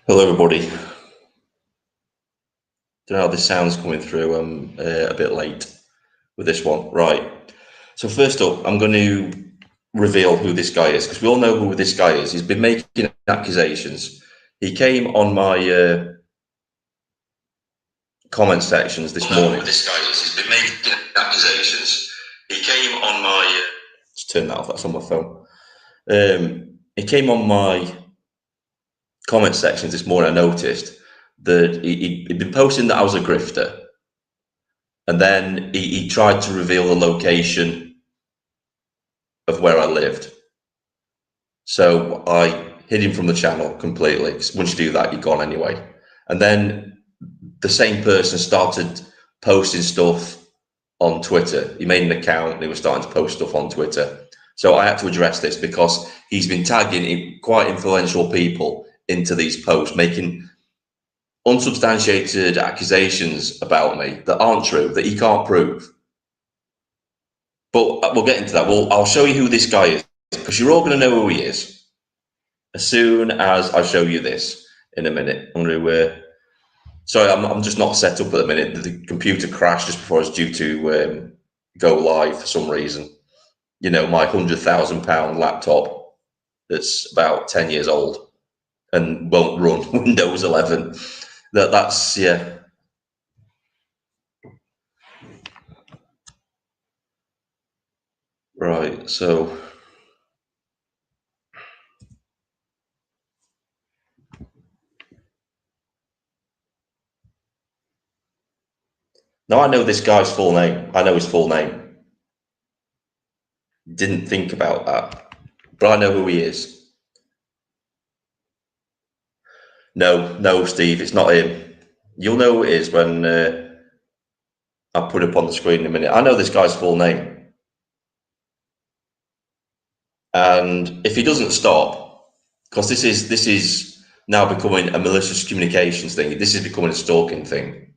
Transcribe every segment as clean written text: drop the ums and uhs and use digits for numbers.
Hello, everybody. Don't know how this sound's coming through. I'm a bit late with this one. Right. So first up, I'm going to reveal who this guy is because we all know who this guy is. He's been making accusations. He came on my comment sections this morning. Who this guy is. He's been making accusations. He came on my. Let's turn that off. That's on my phone. He came on my comment sections this morning. I noticed that he'd been posting that I was a grifter. And then he tried to reveal the location of where I lived. So I hid him from the channel completely. 'Cause once you do that, you're gone anyway. And then the same person started posting stuff on Twitter. He made an account and he was starting to post stuff on Twitter. So I had to address this because he's been tagging quite influential people into these posts, making unsubstantiated accusations about me that aren't true, that he can't prove. But we'll get into that. I'll show you who this guy is because you're all going to know who he is as soon as I show you this in a minute. I'm going to. Sorry, I'm just not set up at the minute. The computer crashed just before I was due to go live for some reason. You know, my £100,000 laptop that's about 10 years old and won't run Windows 11. That's yeah. Right, so now I know this guy's full name. I know his full name. Didn't think about that, but I know who he is. No, Steve, it's not him. You'll know who it is when I put it up on the screen in a minute. I know this guy's full name. And if he doesn't stop, because this is now becoming a malicious communications thing, this is becoming a stalking thing,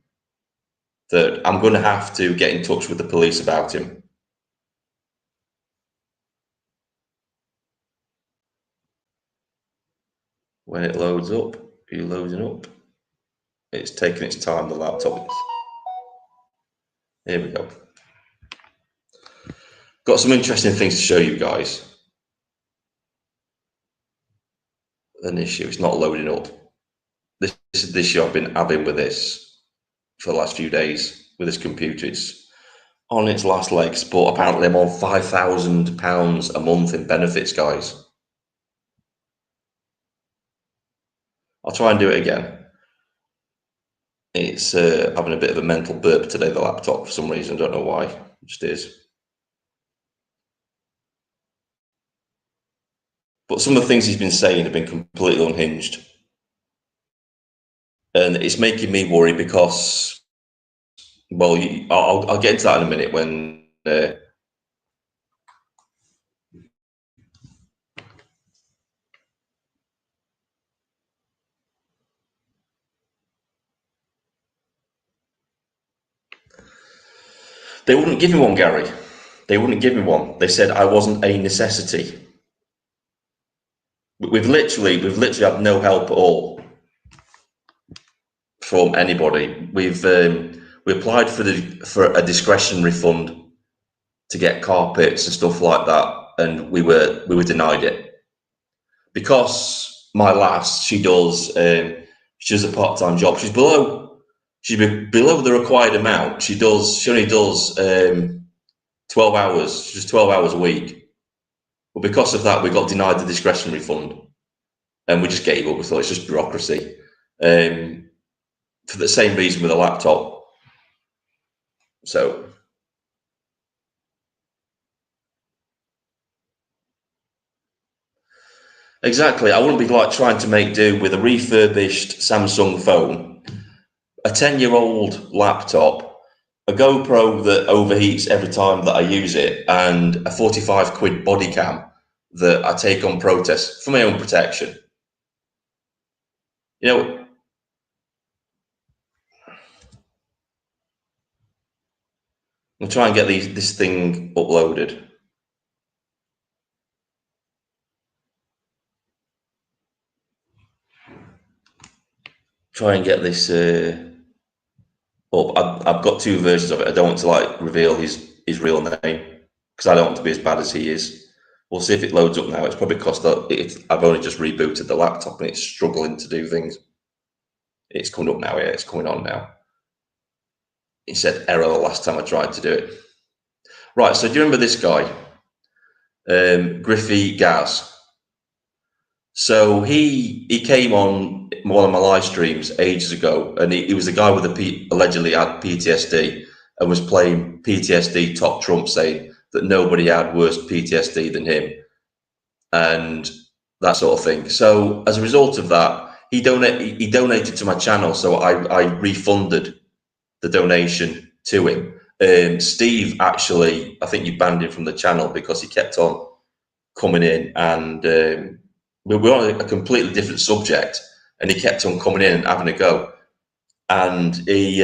that I'm going to have to get in touch with the police about him. When it loads up, are you loading up? It's taking its time, the laptop is. Here we go. Got some interesting things to show you guys. An issue, it's not loading up. This is the issue I've been having with this for the last few days with this computer. It's on its last legs, but apparently I'm on £5,000 a month in benefits, guys. I'll try and do it again. It's having a bit of a mental burp today, the laptop, for some reason. I don't know why. It just is. But some of the things he's been saying have been completely unhinged. And it's making me worry because, well, I'll get into that in a minute when they wouldn't give me one, Gary. They wouldn't give me one. They said I wasn't a necessity. We've literally had no help at all from anybody. We applied for a discretionary fund to get carpets and stuff like that, and we were denied it because my lass, she does a part-time job. She's below the required amount. She only does 12 hours. She does 12 hours a week. But because of that, we got denied the discretionary fund, and we just gave up. We thought it's just bureaucracy. For the same reason with a laptop. So exactly, I wouldn't be like trying to make do with a refurbished Samsung phone, a 10-year-old laptop, a GoPro that overheats every time that I use it, and a 45 quid body cam that I take on protest for my own protection. You know, I'll try and get this thing uploaded. try and get this up. I've got two versions of it. I don't want to like reveal his real name because I don't want to be as bad as he is. We'll see if it loads up now. It's probably cost I've only just rebooted the laptop and it's struggling to do things. It's coming up now. Yeah, it's coming on now. It said error the last time I tried to do it. Right. So do you remember this guy, Griffey Gaz? So he came on one of my live streams ages ago, and he was a guy with allegedly had PTSD and was playing PTSD top trump, saying that nobody had worse PTSD than him, and that sort of thing. So as a result of that, he donated to my channel, so I refunded the donation to him. Steve, actually, I think you banned him from the channel because he kept on coming in and. We were on a completely different subject, and he kept on coming in and having a go. And he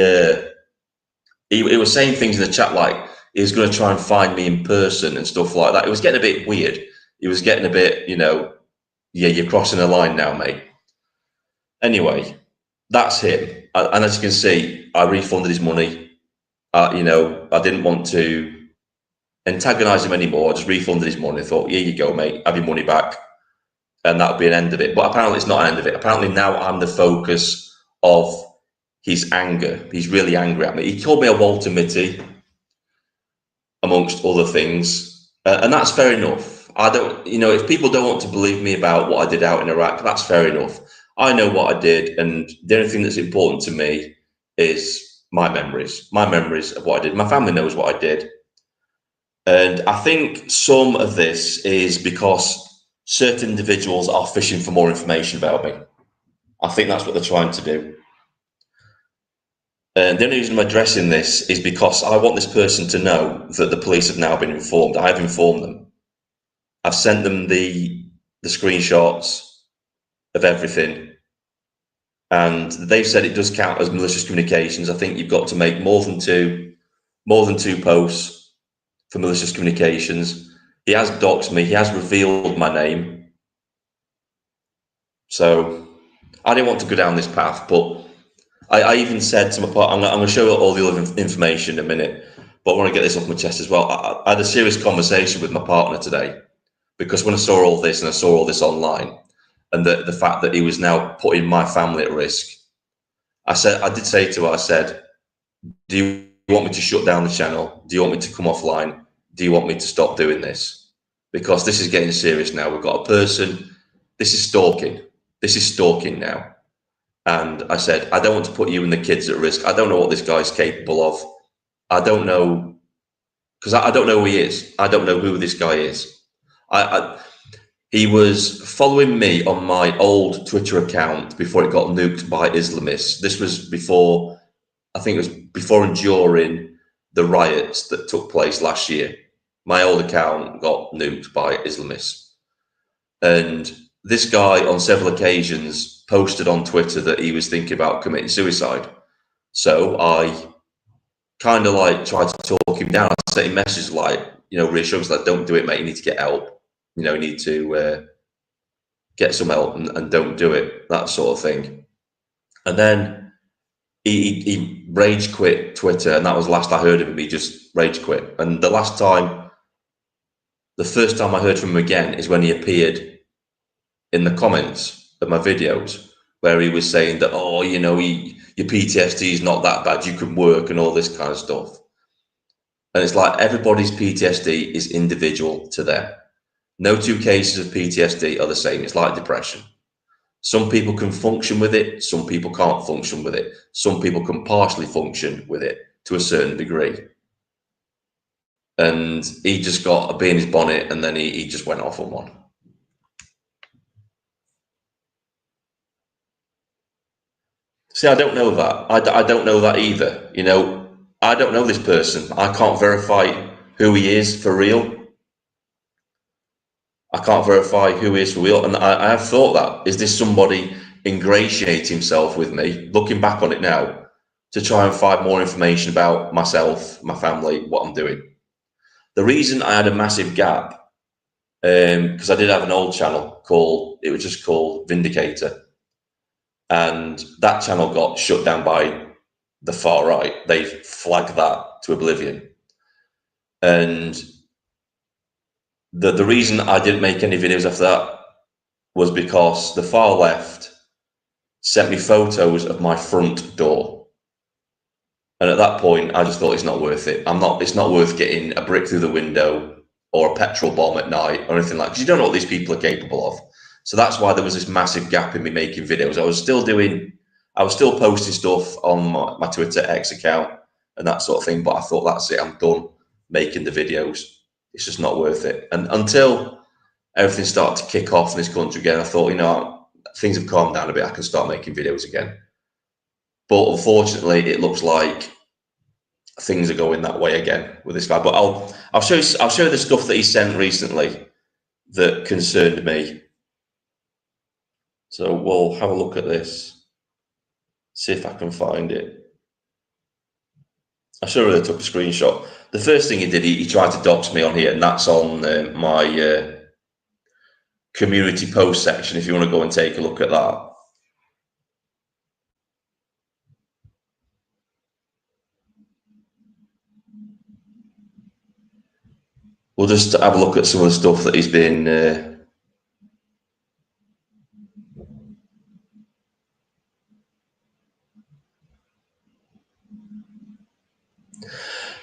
was saying things in the chat like he was going to try and find me in person and stuff like that. It was getting a bit weird. He was getting a bit, yeah, you're crossing a line now, mate. Anyway, that's him. And as you can see, I refunded his money. I didn't want to antagonize him anymore. I just refunded his money. I thought, here you go, mate, have your money back. And that would be an end of it. But apparently it's not an end of it. Apparently now I'm the focus of his anger. He's really angry at me. He called me a Walter Mitty, amongst other things. And that's fair enough. I don't, if people don't want to believe me about what I did out in Iraq, that's fair enough. I know what I did. And the only thing that's important to me is my memories of what I did. My family knows what I did. And I think some of this is because certain individuals are fishing for more information about me. I think that's what they're trying to do. And the only reason I'm addressing this is because I want this person to know that the police have now been informed. I have informed them. I've sent them the screenshots of everything. And they've said it does count as malicious communications. I think you've got to make more than two posts for malicious communications. He has doxed me. He has revealed my name. So I didn't want to go down this path, but I even said to my partner, I'm going to show you all the other information in a minute, but I want to get this off my chest as well. I had a serious conversation with my partner today because when I saw all this and I saw all this online and the fact that he was now putting my family at risk, I did say to her, I said, do you want me to shut down the channel? Do you want me to come offline? Do you want me to stop doing this? Because this is getting serious now. We've got a person, this is stalking. This is stalking now. And I said, I don't want to put you and the kids at risk. I don't know what this guy's capable of. I don't know, because I don't know who he is. I don't know who this guy is. He was following me on my old Twitter account before it got nuked by Islamists. This was before, I think it was before and during the riots that took place last year. My old account got nuked by Islamists. And this guy on several occasions posted on Twitter that he was thinking about committing suicide. So I kind of like tried to talk him down. I sent him messages like, reassurance like, don't do it, mate. You need to get help. You need to get some help and don't do it, that sort of thing. And then he rage quit Twitter, and that was the last I heard of him. He just rage quit. And the first time I heard from him again is when he appeared in the comments of my videos, where he was saying that, your PTSD is not that bad, you can work and all this kind of stuff. And it's like everybody's PTSD is individual to them. No two cases of PTSD are the same. It's like depression. Some people can function with it. Some people can't function with it. Some people can partially function with it to a certain degree. And he just got a bee in his bonnet, and then he just went off on one. See, I don't know that. I don't know that either. I don't know this person. I can't verify who he is for real. I can't verify who he is for real. And I have thought that, is this somebody ingratiating himself with me, looking back on it now, to try and find more information about myself, my family, what I'm doing? The reason I had a massive gap, because I did have an old channel called Vindicator. and that channel got shut down by the far right. They flagged that to oblivion. And the reason I didn't make any videos after that was because the far left sent me photos of my front door. And at that point, I just thought it's not worth it. It's not worth getting a brick through the window or a petrol bomb at night or anything like that, because you don't know what these people are capable of. So that's why there was this massive gap in me making videos. I was still posting stuff on my Twitter X account and that sort of thing, but I thought, that's it, I'm done making the videos. It's just not worth it. And until everything started to kick off in this country again, I thought, things have calmed down a bit, I can start making videos again. But unfortunately, it looks like things are going that way again with this guy. But I'll show you the stuff that he sent recently that concerned me. So we'll have a look at this, see if I can find it. I should have really took a screenshot. The first thing he did, he tried to dox me on here, and that's on my community post section, if you want to go and take a look at that. We'll just have a look at some of the stuff that he's been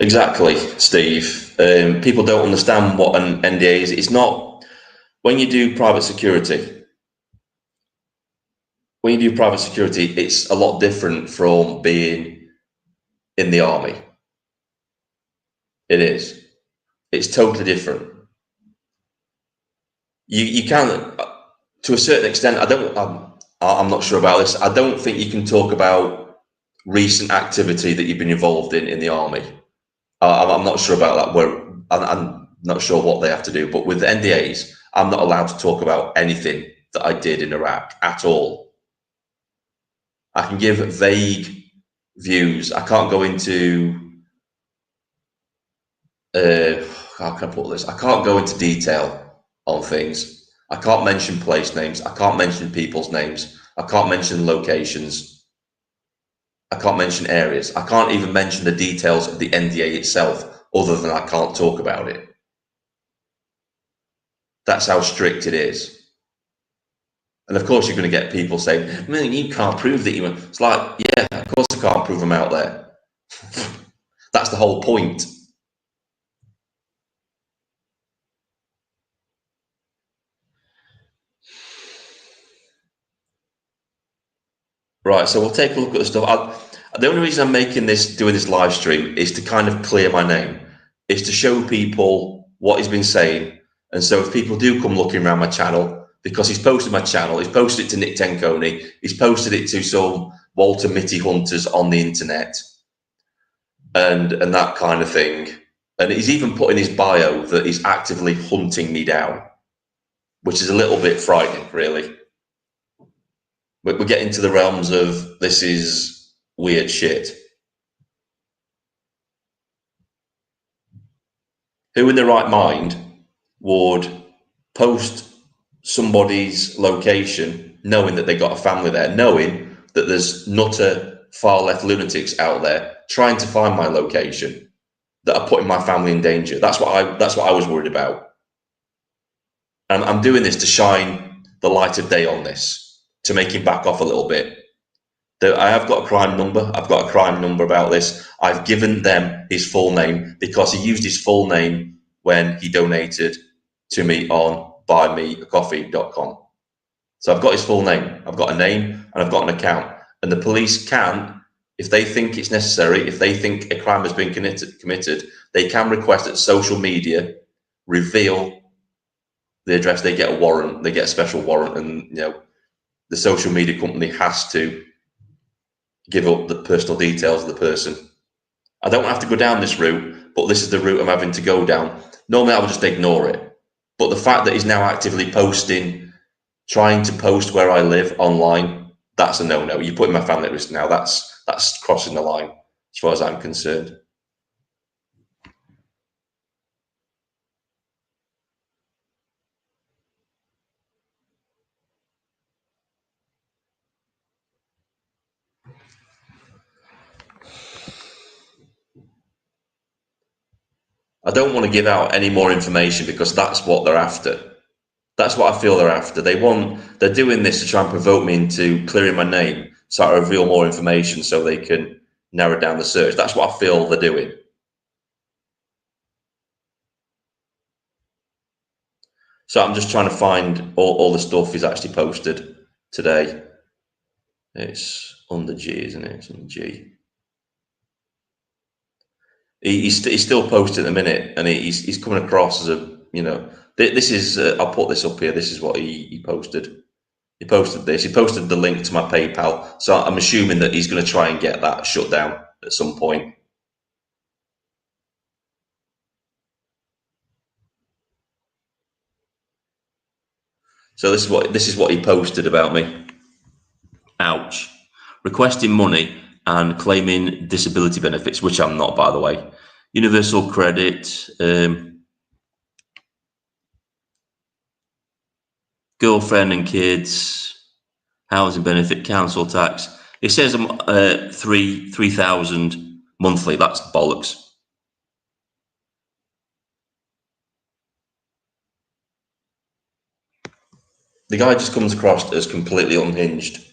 Exactly, Steve. People don't understand what an NDA is. It's not, when you do private security, it's a lot different from being in the army. It is. It's totally different. You can, to a certain extent, I'm not sure about this. I don't think you can talk about recent activity that you've been involved in the army. I'm not sure about that. I'm not sure what they have to do, but with NDAs, I'm not allowed to talk about anything that I did in Iraq at all. I can give vague views. I can't go into how can I put this? I can't go into detail on things. I can't mention place names. I can't mention people's names. I can't mention locations. I can't mention areas. I can't even mention the details of the NDA itself, other than I can't talk about it. That's how strict it is. And of course, you're going to get people saying, "Man, you can't prove that you." It's like, yeah, of course I can't prove them out there. That's the whole point. Right, so we'll take a look at the stuff. The only reason I'm doing this live stream, is to kind of clear my name, is to show people what he's been saying. And so if people do come looking around my channel, because he's posted my channel, he's posted it to Nick Tenconi, he's posted it to some Walter Mitty hunters on the internet, and that kind of thing. And he's even put in his bio that he's actively hunting me down, which is a little bit frightening, really. We're getting to the realms of, this is weird shit. Who in their right mind would post somebody's location knowing that they got a family there, knowing that there's nutter far left lunatics out there trying to find my location, that are putting my family in danger? That's what I was worried about. And I'm doing this to shine the light of day on this, to make him back off a little bit. I have got a crime number. I've got a crime number about this. I've given them his full name, because he used his full name when he donated to me on buymeacoffee.com. So I've got his full name. I've got a name and I've got an account. And the police can, if they think it's necessary, if they think a crime has been committed, they can request that social media reveal the address. They get a warrant. They get a special warrant, and the social media company has to give up the personal details of the person. I don't have to go down this route, but this is the route I'm having to go down. Normally I would just ignore it. But the fact that he's now actively trying to post where I live online, that's a no-no. You're putting my family at risk now. That's crossing the line, as far as I'm concerned. don't want to give out any more information because that's what they're after. That's what I feel they're after. They're doing this to try and provoke me into clearing my name so I reveal more information so they can narrow down the search. That's what I feel they're doing. So I'm just trying to find all the stuff he's actually posted today. It's under G, isn't it? It's under G. He's still posting at the minute, and he's coming across as a, you know, this is, I'll put this up here. This is what he posted. He posted this. He posted the link to my PayPal. So I'm assuming that he's going to try and get that shut down at some point. So this is what he posted about me. Ouch. Requesting money and claiming disability benefits, which I'm not, by the way. Universal credit, girlfriend and kids, housing benefit, council tax. It says I'm 3,000 monthly. That's bollocks. The guy just comes across as completely unhinged.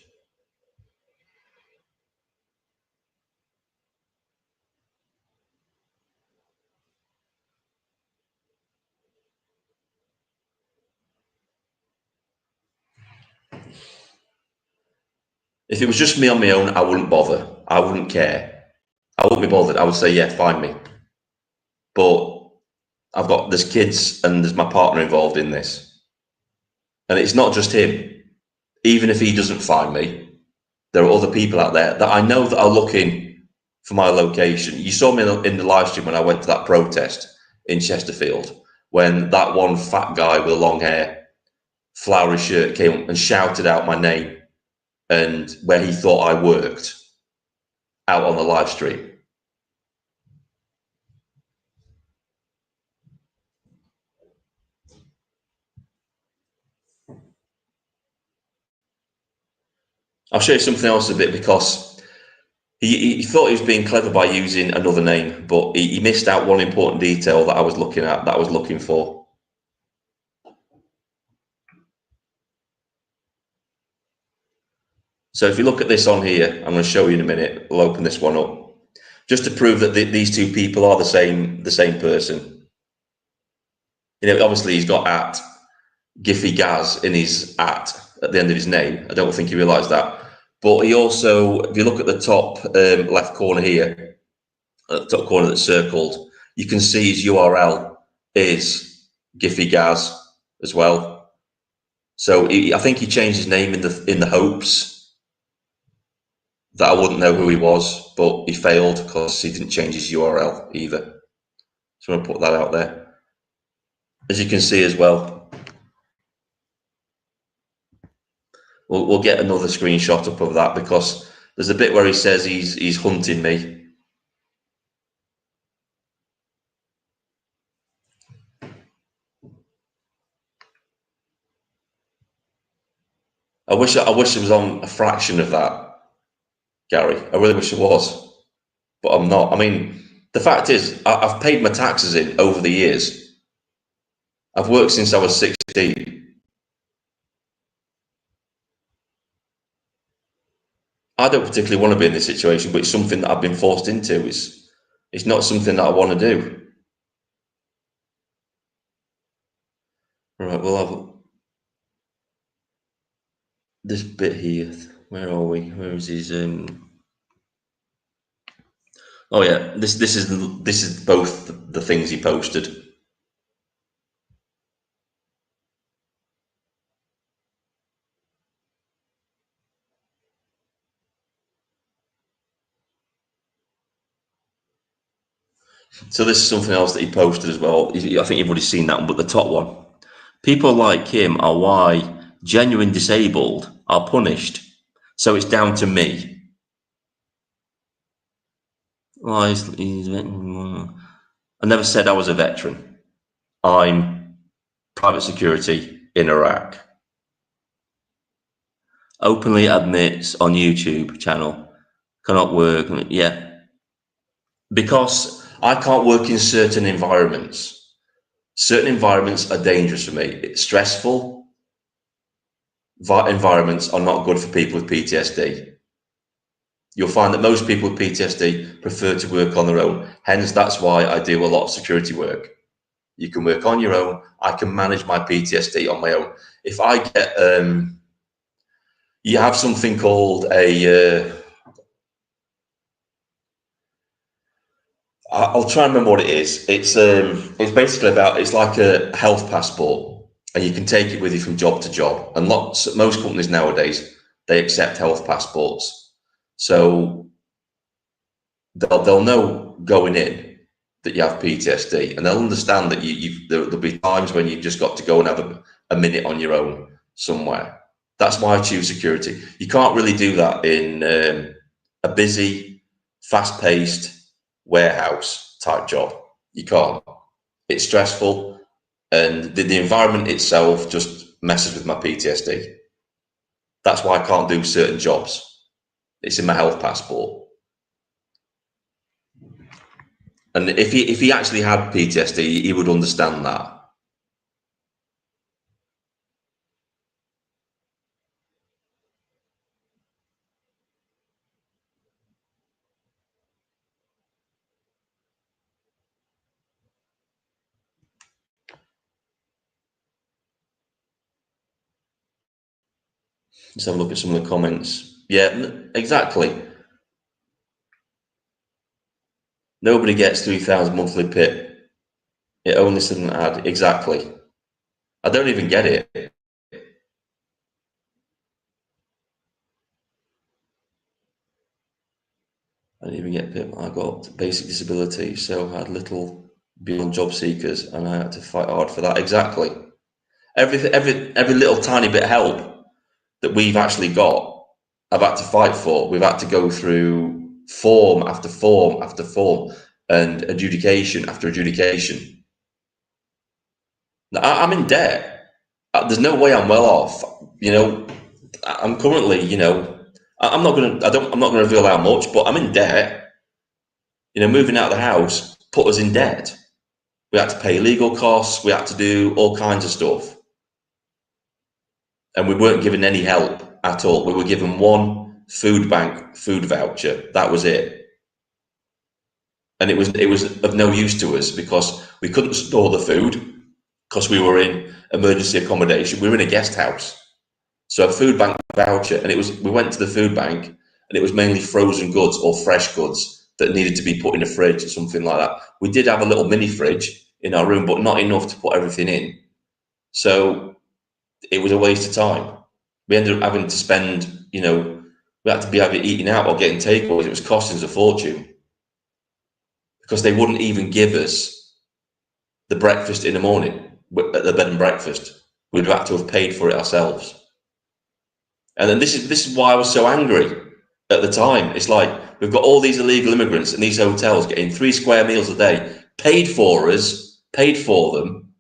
If it was just me on my own, I wouldn't bother. I wouldn't care. I wouldn't be bothered. I would say, yeah, find me. But there's kids and there's my partner involved in this. And it's not just him. Even if he doesn't find me, there are other people out there that I know that are looking for my location. You saw me in the live stream when I went to that protest in Chesterfield, when that one fat guy with long hair, flowery shirt came up and shouted out my name and where he thought I worked out on the live stream. I'll show you something else a bit, because he thought he was being clever by using another name, but he missed out one important detail that I was looking at, that I was looking for. So if you look at this on here, I'm going to show you in a minute. We'll open this one up just to prove that these two people are the same person. You know, obviously he's got at Giffy Gaz in his at the end of his name. I don't think he realised that. But he also, if you look at the top left corner here, at the top corner that's circled, you can see his URL is Giffy Gaz as well. So I think he changed his name in the hopes that I wouldn't know who he was, but he failed because he didn't change his URL either. So I'm going to put that out there. As you can see as well, we'll get another screenshot up of that, because there's a bit where he says he's hunting me. I wish it was on a fraction of that, Gary. I really wish it was, but I'm not. I mean, the fact is, I've paid my taxes in over the years. I've worked since I was 16. I don't particularly want to be in this situation, but it's something that I've been forced into. It's not something that I want to do. Right, we'll have this bit here. Where are we? Where is his? Oh yeah, this is both the things he posted. So this is something else that he posted as well. I think you've already seen that one, but the top one. People like him are why genuine disabled are punished. So it's down to me. I never said I was a veteran. I'm private security in Iraq. Openly admits on YouTube channel, cannot work. Yeah. Because I can't work in certain environments. Certain environments are dangerous for me. It's stressful. Environments are not good for people with PTSD. You'll find that most people with PTSD prefer to work on their own. Hence, that's why I do a lot of security work. You can work on your own. I can manage my PTSD on my own. If I get, you have something called I'll try and remember what it is. It's basically it's like a health passport, and you can take it with you from job to job. And most companies nowadays, they accept health passports, so they'll know going in that you have PTSD, and they'll understand that there'll be times when you've just got to go and have a minute on your own somewhere. That's why I choose security. You can't really do that in a busy, fast-paced warehouse type job. You can't. It's stressful, and the environment itself just messes with my PTSD. That's why I can't do certain jobs. It's in my health passport. And if he actually had PTSD, he would understand that. Let's have a look at some of the comments. Yeah, exactly. Nobody gets 3,000 monthly PIP. It only sudden add. Exactly. I don't even get it. I didn't even get PIP. I got basic disability, so I had little beyond job seekers, and I had to fight hard for that. Exactly. Every little tiny bit of help that we've actually got, I've had to fight for. We've had to go through form after form after form, and adjudication after adjudication. I'm in debt. There's no way I'm well off. I'm currently, I'm not gonna, I'm not gonna reveal how much, but I'm in debt. Moving out of the house put us in debt. We had to pay legal costs. We had to do all kinds of stuff, and we weren't given any help at all. We were given one food bank food voucher. That was it, and it was of no use to us because we couldn't store the food because we were in emergency accommodation. We were in a guest house. So a food bank voucher, and we went to the food bank, and it was mainly frozen goods or fresh goods that needed to be put in a fridge or something like that. We did have a little mini fridge in our room, but not enough to put everything in. So it was a waste of time. We ended up having to spend, we had to be either eating out or getting takeaways. It was costing us a fortune because they wouldn't even give us the breakfast in the morning at the bed and breakfast. We'd have to have paid for it ourselves. And then this is why I was so angry at the time. It's like we've got all these illegal immigrants in these hotels getting 3 square meals a day, paid for them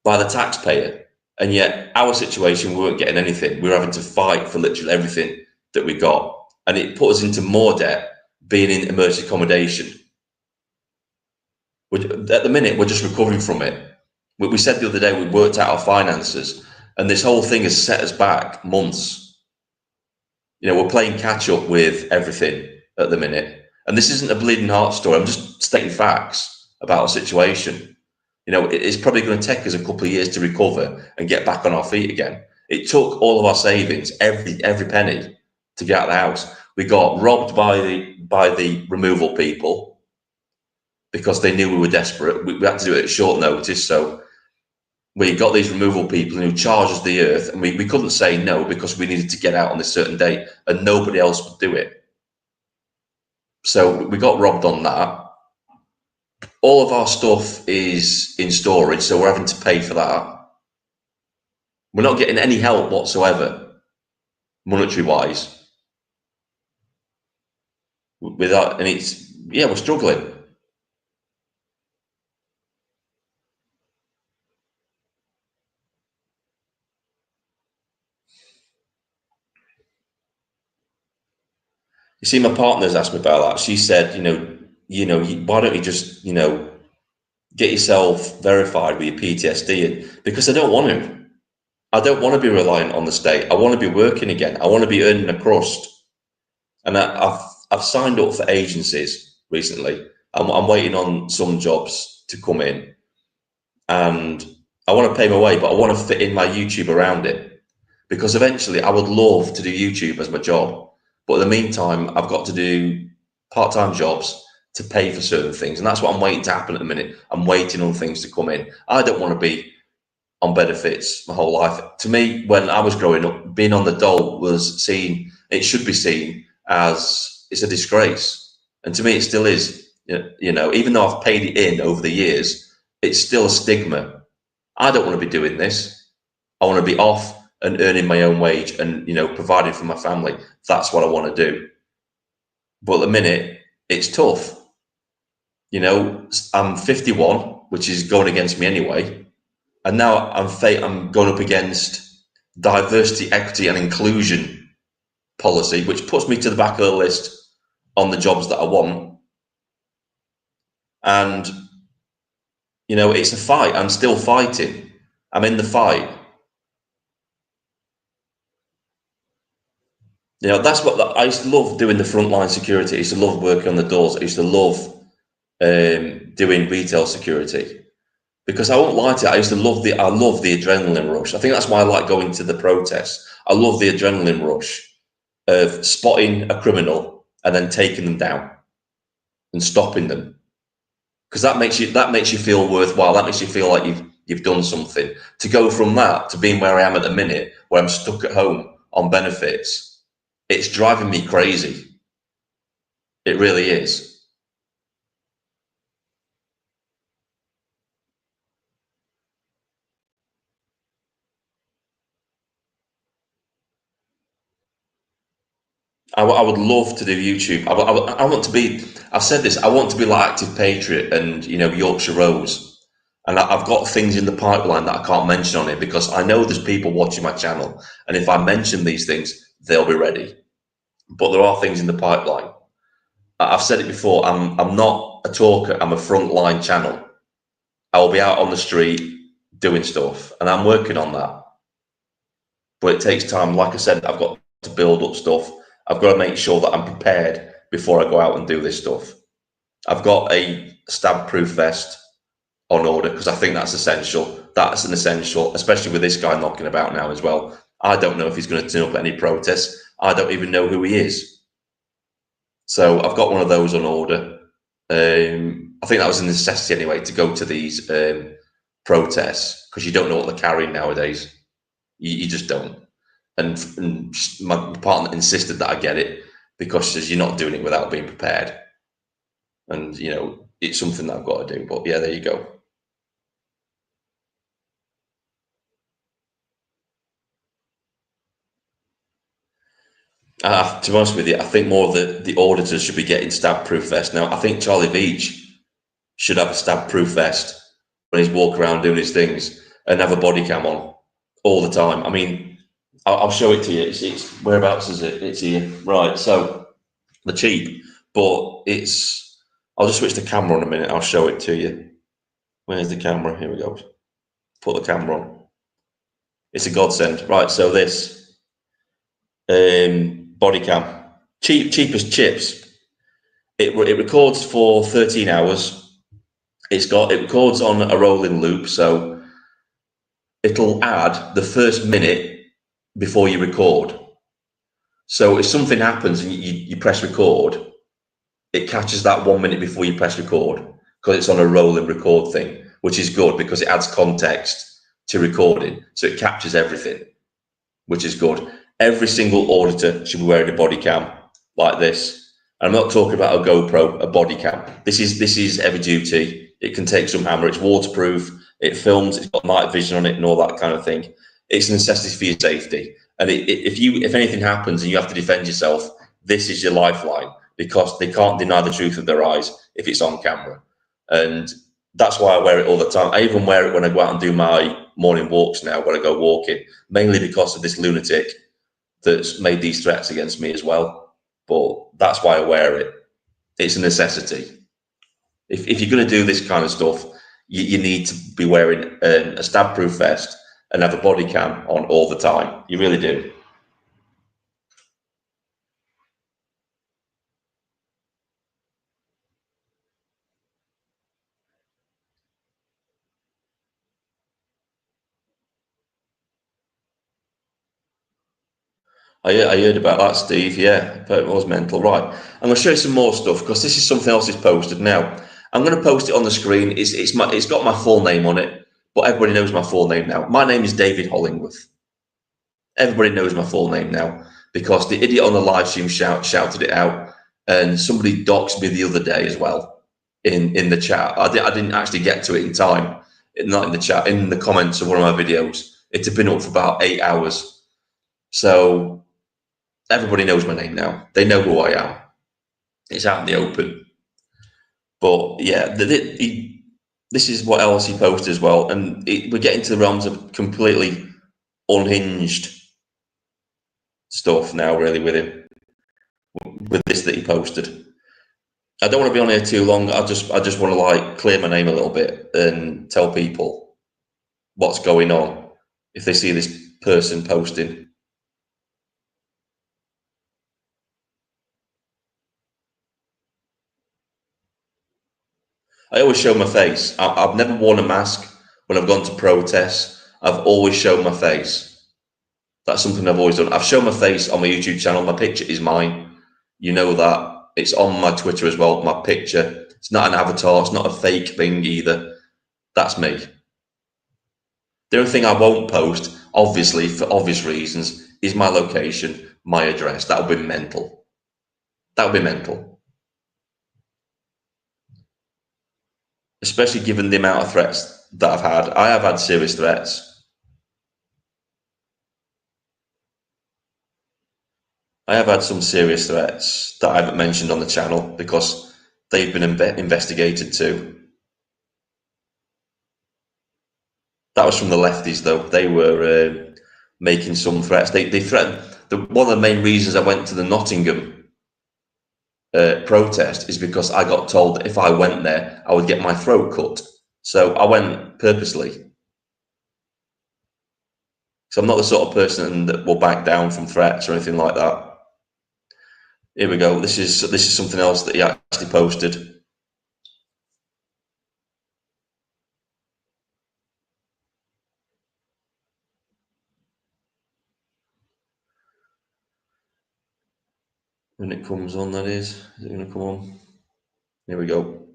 by the taxpayer, and yet our situation, we weren't getting anything. We were having to fight for literally everything that we got, and it put us into more debt being in emergency accommodation. At the minute, we're just recovering from it. We said the other day we worked out our finances, and this whole thing has set us back months. We're playing catch up with everything at the minute. And this isn't a bleeding heart story. I'm just stating facts about our situation. It's probably going to take us a couple of years to recover and get back on our feet again. It took all of our savings, every penny, to get out of the house. We got robbed by the removal people because they knew we were desperate. We had to do it at short notice. So we got these removal people who charged us the earth, and we couldn't say no because we needed to get out on this certain date, and nobody else would do it. So we got robbed on that. All of our stuff is in storage, so we're having to pay for that. We're not getting any help whatsoever, monetary wise. With that, and we're struggling. You see, my partner's asked me about that. She said, why don't you just, get yourself verified with your PTSD? And because I don't want to. I don't want to be reliant on the state. I want to be working again. I want to be earning a crust. And I've signed up for agencies recently. I'm waiting on some jobs to come in, and I want to pay my way, but I want to fit in my YouTube around it, because eventually I would love to do YouTube as my job. But in the meantime, I've got to do part-time jobs to pay for certain things. And that's what I'm waiting to happen at the minute. I'm waiting on things to come in. I don't want to be on benefits my whole life. To me, when I was growing up, being on the dole it should be seen as it's a disgrace. And to me, it still is. Even though I've paid it in over the years, it's still a stigma. I don't want to be doing this. I want to be off and earning my own wage and, providing for my family. That's what I want to do. But at the minute, it's tough. I'm 51, which is going against me anyway. And now I'm going up against diversity, equity, and inclusion policy, which puts me to the back of the list on the jobs that I want. And, it's a fight. I'm still fighting. I'm in the fight. That's what I used to love doing, the frontline security. I used to love working on the doors. I used to love doing retail security, because I won't lie to you, I love the adrenaline rush. I think that's why I like going to the protests. I love the adrenaline rush of spotting a criminal and then taking them down and stopping them, because that makes you feel worthwhile. That makes you feel like you've done something. To go from that to being where I am at the minute, where I'm stuck at home on benefits, it's driving me crazy. It really is. I would love to do YouTube. I want to be, I've said this, I want to be like Active Patriot and, Yorkshire Rose. And I've got things in the pipeline that I can't mention on it, because I know there's people watching my channel. And if I mention these things, they'll be ready. But there are things in the pipeline. I've said it before, I'm not a talker, I'm a frontline channel. I will be out on the street doing stuff, and I'm working on that. But it takes time. Like I said, I've got to build up stuff. I've got to make sure that I'm prepared before I go out and do this stuff. I've got a stab-proof vest on order, because I think that's essential. That's an essential, especially with this guy knocking about now as well. I don't know if he's going to turn up at any protests. I don't even know who he is. So I've got one of those on order. I think that was a necessity anyway, to go to these protests, because you don't know what they're carrying nowadays. You just don't. And my partner insisted that I get it, because she says you're not doing it without being prepared. And, it's something that I've got to do. But yeah, there you go. To be honest with you, I think more of the auditors should be getting stab-proof vests. Now, I think Charlie Beach should have a stab-proof vest when he's walking around doing his things, and have a body cam on all the time. I mean, I'll show it to you. It's whereabouts is it? It's here. Right, so they're cheap, but I'll just switch the camera on a minute. I'll show it to you. Where's the camera? Here we go. Put the camera on. It's a godsend. Right, so this body cam, cheap as chips. It records for 13 hours. It records on a rolling loop, so it'll add the first minute before you record. So if something happens and you press record, it catches that 1 minute before you press record, because it's on a rolling record thing, which is good because it adds context to recording. So it captures everything, which is good. Every single auditor should be wearing a body cam like this. And I'm not talking about a GoPro, a body cam. This is heavy duty. It can take some hammer. It's waterproof. It films. It's got night vision on it and all that kind of thing. It's a necessity for your safety. And if anything happens and you have to defend yourself, this is your lifeline, because they can't deny the truth of their eyes if it's on camera. And that's why I wear it all the time. I even wear it when I go out and do my morning walks now, when I go walking, mainly because of this lunatic that's made these threats against me as well. But that's why I wear it. It's a necessity. If you're going to do this kind of stuff, you need to be wearing a stab-proof vest and have a body cam on all the time. You really do. I heard about that, Steve. Yeah, but it was mental. Right, I'm going to show you some more stuff because this is something else is posted now. I'm going to post it on the screen. It's got my full name on it, but everybody knows my full name now. My name is David Hollingworth. Everybody knows my full name now because the idiot on the live stream shouted it out, and somebody doxed me the other day as well in the chat. I didn't actually get to it in time, not in the chat, in the comments of one of my videos. It had been up for about 8 hours, so everybody knows my name now. They know who I am. It's out in the open. But yeah, this is what else he posted as well, and we're getting to the realms of completely unhinged stuff now, really, with him, with this that he posted. I don't want to be on here too long. I just want to like clear my name a little bit and tell people what's going on if they see this person posting. I always show my face. I've never worn a mask when I've gone to protests. I've always shown my face. That's something I've always done. I've shown my face on my YouTube channel. My picture is mine. You know that. It's on my Twitter as well. My picture. It's not an avatar. It's not a fake thing either. That's me. The only thing I won't post, obviously, for obvious reasons, is my location, my address. That would be mental. That would be mental. Especially given the amount of threats that I've had. I have had serious threats. I have had some serious threats that I haven't mentioned on the channel because they've been investigated too. That was from the lefties, though. They were making some threats. They threatened. One of the main reasons I went to the Nottingham protest is because I got told that if I went there, I would get my throat cut. So I went purposely. So I'm not the sort of person that will back down from threats or anything like that. Here we go. This is something else that he actually posted. When it comes on, that is it going to come on? Here we go.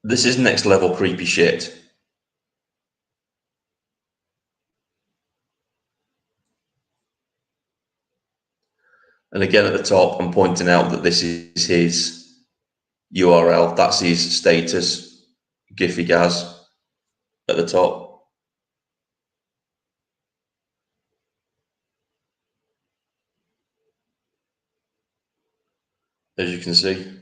This is next level creepy shit. And again, at the top, I'm pointing out that this is his URL. That's his status, Giphy Gaz, at the top. As you can see.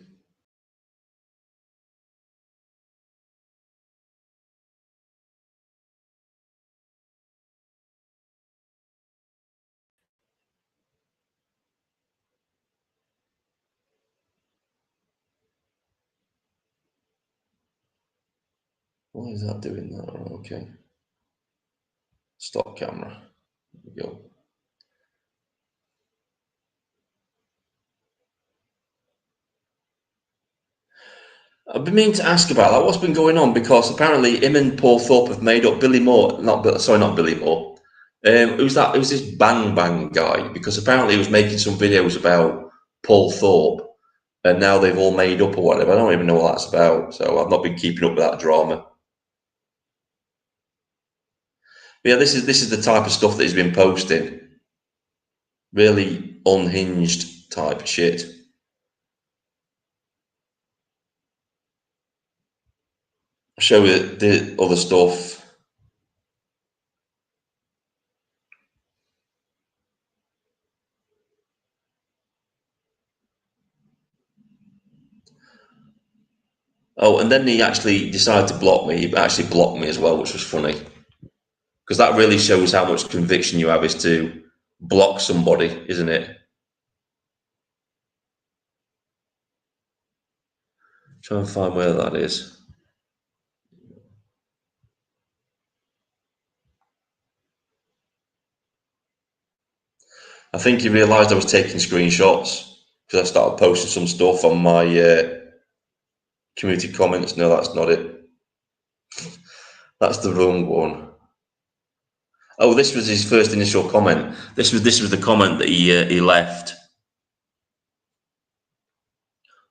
Why is that doing that? Okay. Stop camera. There we go. I've been meaning to ask about that. What's been going on? Because apparently him and Paul Thorpe have made up Billy Moore. Not Billy Moore. Who's that? It was this Bang Bang guy. Because apparently he was making some videos about Paul Thorpe, and now they've all made up or whatever. I don't even know what that's about. So I've not been keeping up with that drama. But yeah, this is the type of stuff that he's been posting. Really unhinged type shit. I'll show you the other stuff. Oh, and then he actually decided to block me. He actually blocked me as well, which was funny. Because that really shows how much conviction you have is to block somebody, isn't it? Try and find where that is. I think he realised I was taking screenshots because I started posting some stuff on my community comments. No, that's not it. That's the wrong one. Oh, this was his first initial comment. This was the comment that he left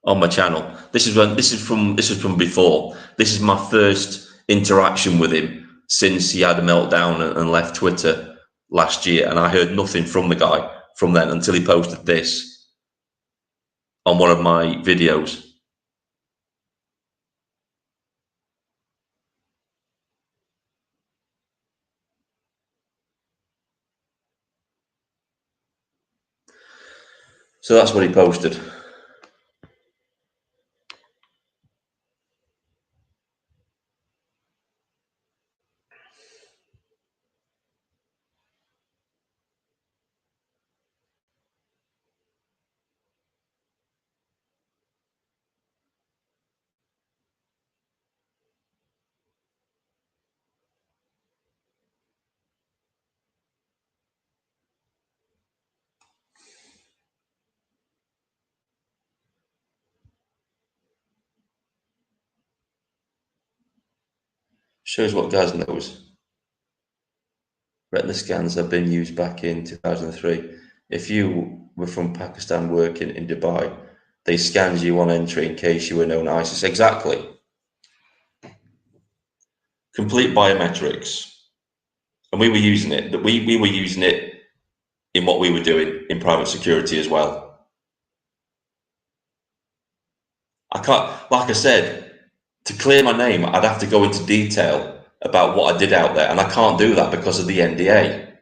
on my channel. This is from before. This is my first interaction with him since he had a meltdown and left Twitter last year, and I heard nothing from the guy from then until he posted this on one of my videos. So that's what he posted. Shows what Gaz knows. Retina scans have been used back in 2003. If you were from Pakistan working in Dubai, they scanned you on entry in case you were known ISIS. Exactly. Complete biometrics. And we were using it. We were using it in what we were doing in private security as well. I can't, like I said, to clear my name, I'd have to go into detail about what I did out there, and I can't do that because of the NDA.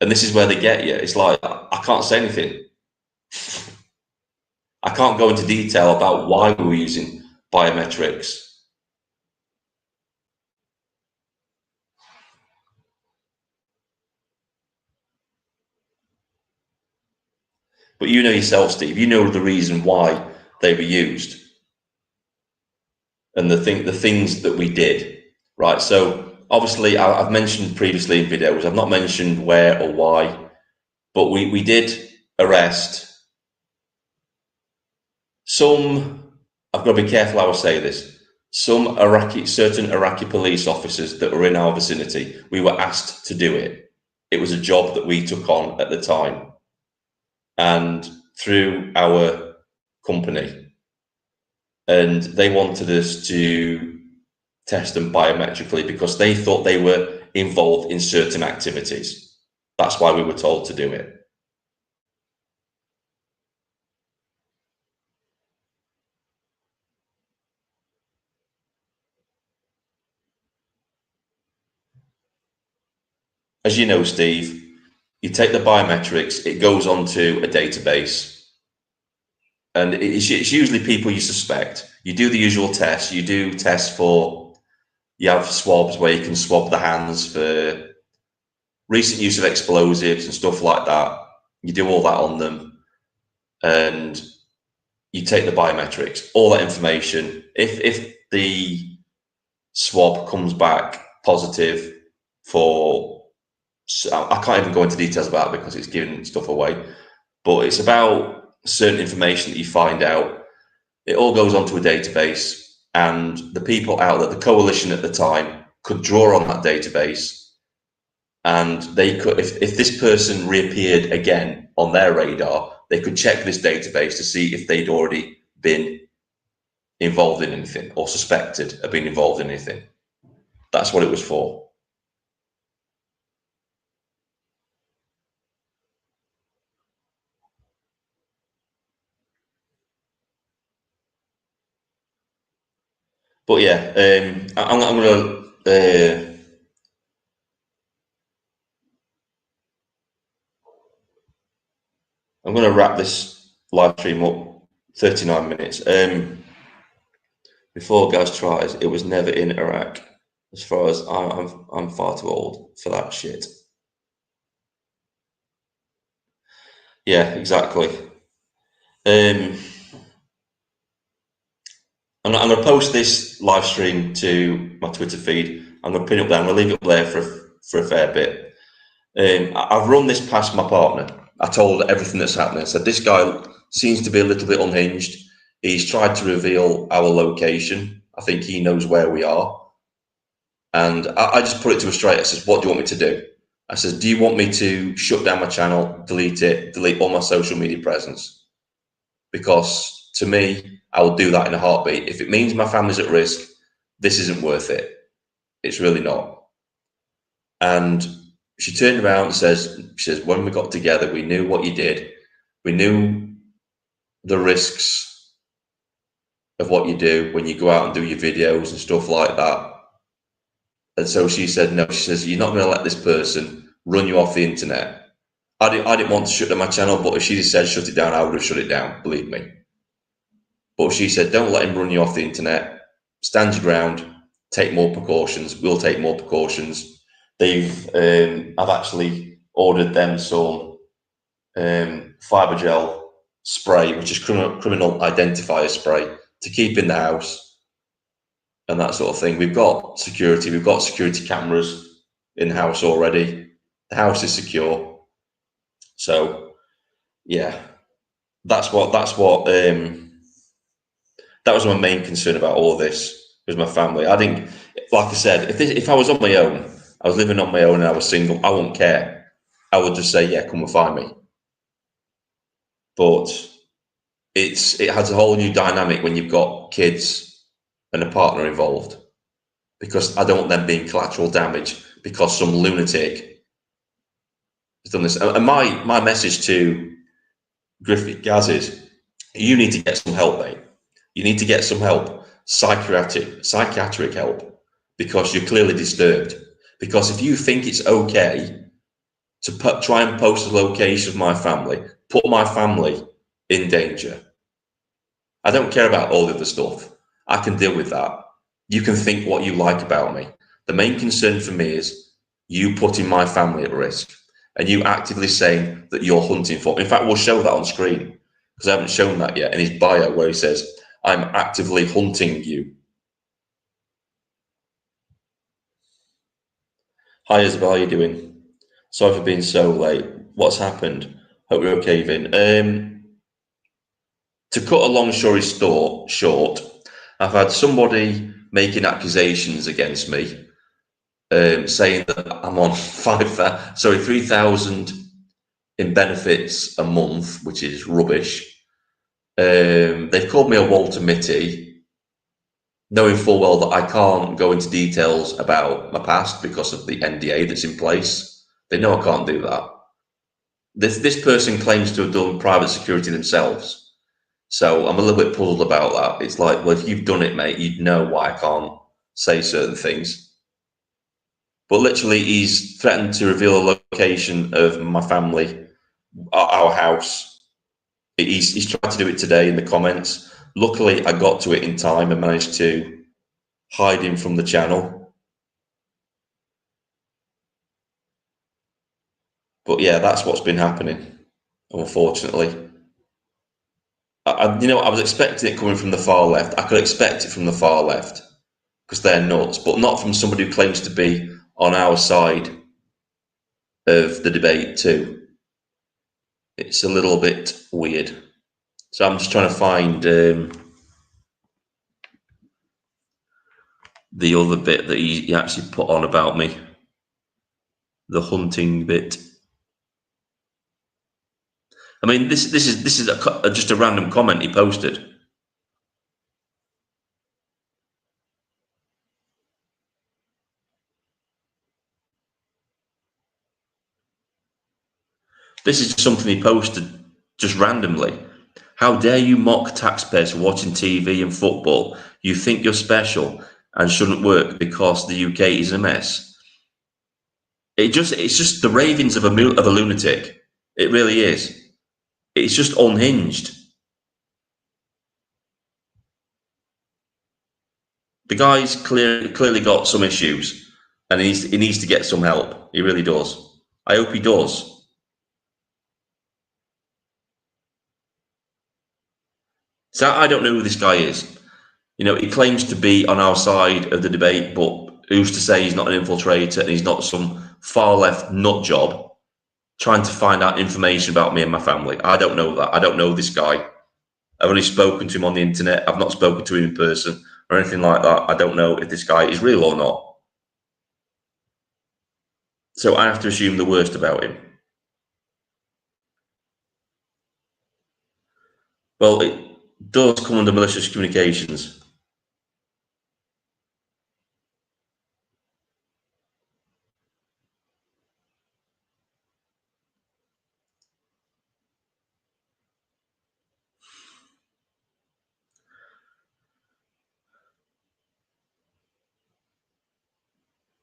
And this is where they get you. It's like, I can't say anything. I can't go into detail about why we were using biometrics. But you know yourself, Steve, you know the reason why they were used and the things that we did, right? So obviously I've mentioned previously in videos, I've not mentioned where or why, but we did arrest some, I've got to be careful how I say this, certain Iraqi police officers that were in our vicinity. We were asked to do it. It was a job that we took on at the time. And through our company, and they wanted us to test them biometrically because they thought they were involved in certain activities. That's why we were told to do it. As you know, Steve, you take the biometrics, it goes onto a database, and it's usually people you suspect. You do the usual tests. You do tests for, you have swabs where you can swab the hands for recent use of explosives and stuff like that. You do all that on them, and you take the biometrics, all that information. If the swab comes back positive for, I can't even go into details about it because it's giving stuff away, but it's about certain information that you find out. It all goes onto a database, and the people out there, the coalition at the time, could draw on that database, and they could, if this person reappeared again on their radar, they could check this database to see if they'd already been involved in anything or suspected of being involved in anything. That's what it was for. But yeah, I'm gonna wrap this live stream up. 39 minutes. Before Gaz tries, it was never in Iraq. As far as I'm far too old for that shit. Yeah, exactly. And I'm going to post this live stream to my Twitter feed. I'm going to pin it up there. I'm going to leave it up there for a fair bit. I've run this past my partner. I told her everything that's happening. I said, this guy seems to be a little bit unhinged. He's tried to reveal our location. I think he knows where we are. And I just put it to her straight. I said, what do you want me to do? I said, do you want me to shut down my channel, delete it, delete all my social media presence? Because to me, I will do that in a heartbeat. If it means my family's at risk, this isn't worth it. It's really not. And she turned around and says, when we got together, we knew what you did. We knew the risks of what you do when you go out and do your videos and stuff like that. And so she said, no, she says, you're not going to let this person run you off the internet. I didn't want to shut down my channel, but if she just said shut it down, I would have shut it down, believe me. But she said, don't let him run you off the internet. Stand your ground, take more precautions. We'll take more precautions. I've actually ordered them some fiber gel spray, which is criminal identifier spray, to keep in the house and that sort of thing. We've got security cameras in the house already. The house is secure. So yeah, that was my main concern about all this, was my family. I think, like I said, if I was on my own, I was living on my own and I was single, I wouldn't care. I would just say, yeah, come and find me. But it has a whole new dynamic when you've got kids and a partner involved, because I don't want them being collateral damage because some lunatic has done this. And my message to Griffith Gaz is, you need to get some help, mate. You need to get some help, psychiatric help, because you're clearly disturbed. Because if you think it's okay to try and post the location of my family, put my family in danger, I don't care about all the other stuff. I can deal with that. You can think what you like about me. The main concern for me is you putting my family at risk and you actively saying that you're hunting for me. In fact, we'll show that on screen, because I haven't shown that yet in his bio, where he says, I'm actively hunting you. Hi Isabel, how are you doing? Sorry for being so late. What's happened? Hope you're okay, Vin. To cut a long story short, I've had somebody making accusations against me, saying that I'm on 3,000 in benefits a month, which is rubbish. They've called me a Walter Mitty, knowing full well that I can't go into details about my past because of the NDA that's in place. They know I can't do that. This person claims to have done private security themselves. So I'm a little bit puzzled about that. It's like, well, if you've done it, mate, you'd know why I can't say certain things. But literally, he's threatened to reveal the location of my family, our house. He's tried to do it today in the comments. Luckily, I got to it in time and managed to hide him from the channel. But yeah, that's what's been happening, unfortunately. I was expecting it coming from the far left. I could expect it from the far left because they're nuts, but not from somebody who claims to be on our side of the debate too. It's a little bit weird. So I'm just trying to find the other bit that he actually put on about me, the hunting bit. I mean, this is just a random comment he posted. This is something he posted just randomly. How dare you mock taxpayers for watching TV and football? You think you're special and shouldn't work because the UK is a mess. It's just the ravings of a lunatic. It really is. It's just unhinged. The guy's clearly got some issues, and he needs to get some help. He really does. I hope he does. So I don't know who this guy is. You know, he claims to be on our side of the debate, but who's to say he's not an infiltrator and he's not some far left nut job trying to find out information about me and my family? I don't know that. I don't know this guy. I've only spoken to him on the internet. I've not spoken to him in person or anything like that. I don't know if this guy is real or not. So I have to assume the worst about him. Well, it does come under malicious communications.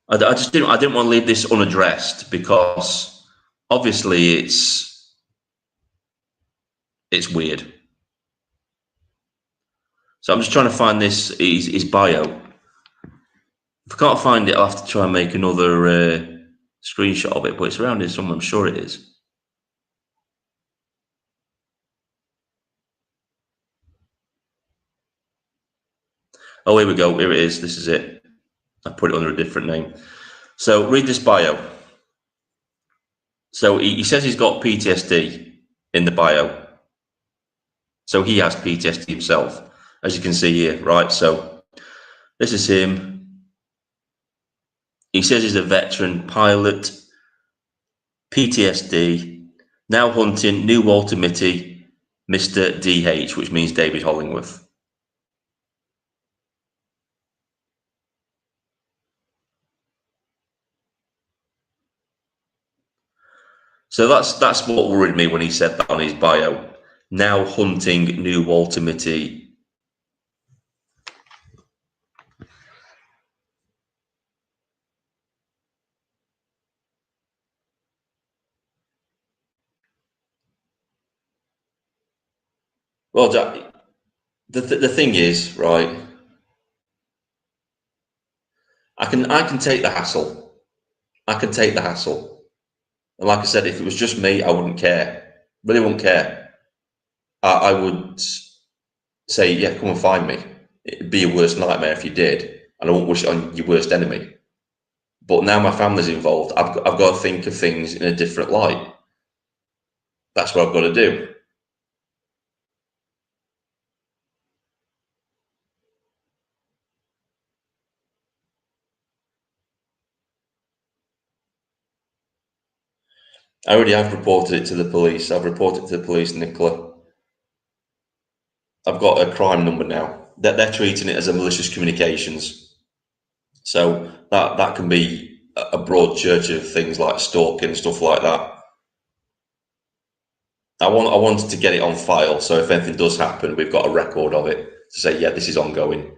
I just didn't. I didn't want to leave this unaddressed because obviously it's weird. So I'm just trying to find his bio. If I can't find it, I'll have to try and make another screenshot of it. But it's around here somewhere. I'm sure it is. Oh, here we go. Here it is. This is it. I put it under a different name. So read this bio. So he says he's got PTSD in the bio. So he has PTSD himself, as you can see here, right? So this is him. He says he's a veteran pilot, PTSD, now hunting New Walter Mitty, Mr. DH, which means David Hollingworth. So that's what worried me when he said that on his bio. Now hunting New Walter Mitty. Well, Jack, the thing is, right? I can take the hassle. I can take the hassle. And like I said, if it was just me, I wouldn't care. Really wouldn't care. I would say, yeah, come and find me. It'd be your worst nightmare if you did, and I won't wish it on your worst enemy. But now my family's involved. I've got to think of things in a different light. That's what I've got to do. I already have reported it to the police. I've reported it to the police, Nicola. I've got a crime number now. They're treating it as a malicious communications. So that can be a broad church of things like stalking and stuff like that. I wanted to get it on file, so if anything does happen, we've got a record of it to say, yeah, this is ongoing.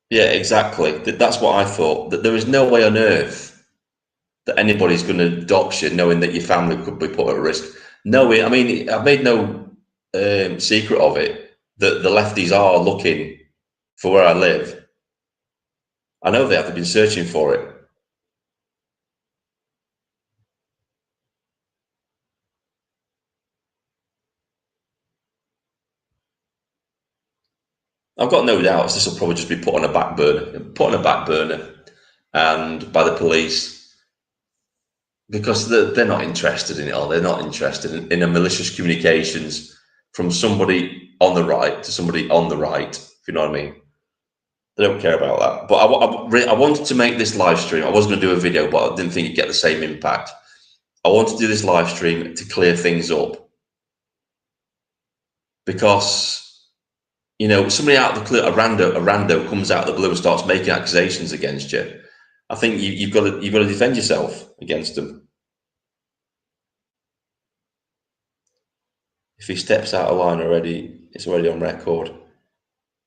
Yeah, exactly. That's what I thought. That there is no way on earth that anybody's going to dox you, knowing that your family could be put at risk. No, I mean, I've made no secret of it that the lefties are looking for where I live. I know they have been searching for it. I've got no doubts this will probably just be put on a back burner, and by the police, because they're not interested in it, or they're not interested in a malicious communications from somebody on the right to somebody on the right, if you know what I mean. They don't care about that. But I wanted to make this live stream. I was going to do a video, but I didn't think it'd get the same impact. I wanted to do this live stream to clear things up, because you know, somebody out of the clear, a rando comes out of the blue and starts making accusations against you. I think you've got to defend yourself against them. If he steps out of line already, it's already on record.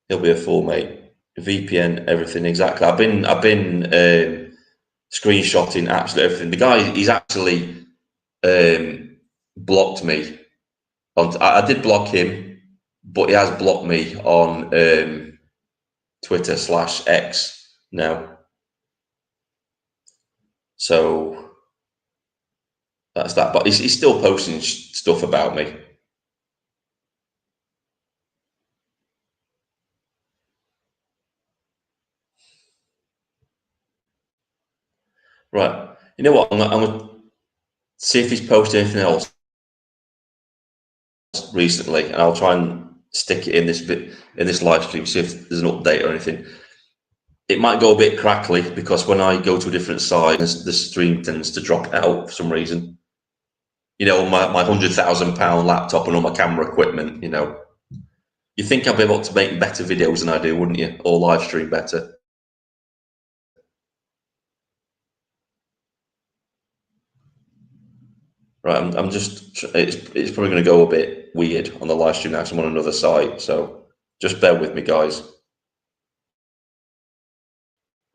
He'll be a fool, mate. VPN, everything exactly. I've been screenshotting absolutely everything. The guy, he's actually blocked me. I did block him, but he has blocked me on Twitter/X now. So that's that. But he's still posting stuff about me. Right. You know what? I'm gonna see if he's posted anything else recently, and I'll try and stick it in this live stream. See if there's an update or anything. It might go a bit crackly because when I go to a different site, the stream tends to drop out for some reason. You know, my £100,000 laptop and all my camera equipment. You know, you think I'd be able to make better videos than I do, wouldn't you? Or live stream better. Right, I'm just. It's probably going to go a bit weird on the live stream now. 'Cause I'm on another site, so just bear with me, guys.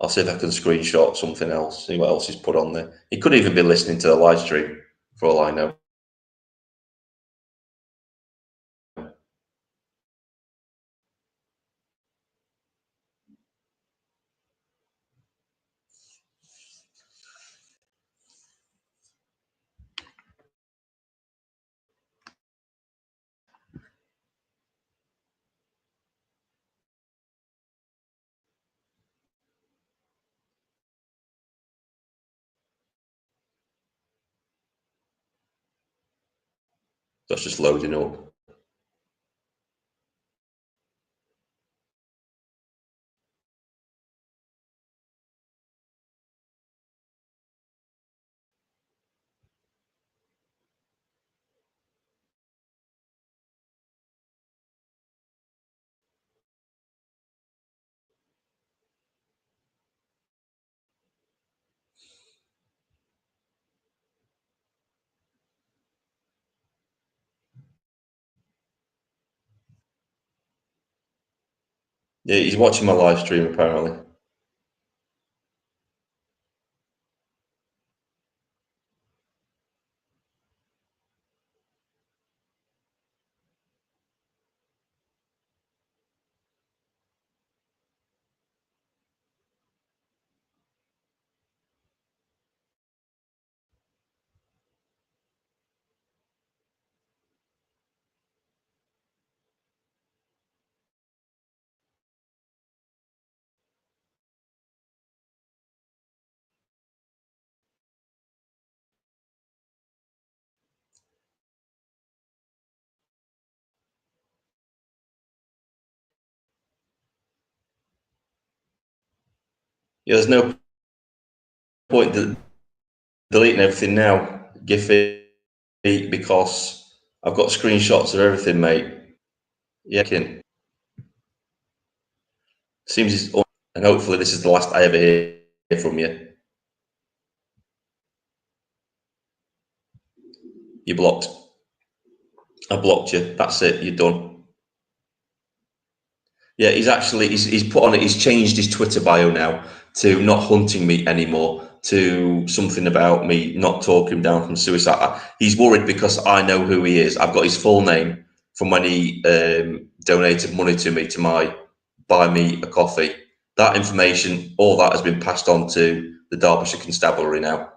I'll see if I can screenshot something else. See what else he's put on there. He could even be listening to the live stream, for all I know. That's just loading up. Yeah, he's watching my live stream apparently. Yeah, there's no point deleting everything now, Giphy, because I've got screenshots of everything, mate. Yeah, seems he's, and hopefully this is the last I ever hear from you. You're blocked. I blocked you. That's it. You're done. Yeah, he's put on it. He's changed his Twitter bio now to not hunting me anymore, to something about me not talking him down from suicide. He's worried because I know who he is. I've got his full name from when he donated money to me to my buy me a coffee. That information, all that has been passed on to the Derbyshire Constabulary now.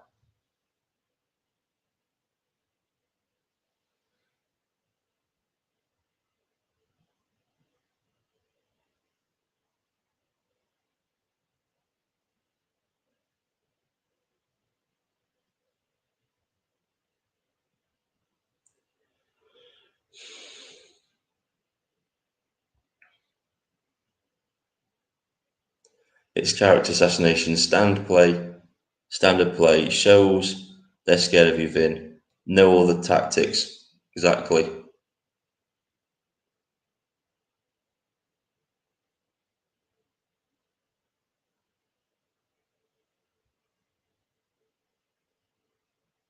It's character assassination, standard play, shows they're scared of you, Vin. No other tactics. Exactly.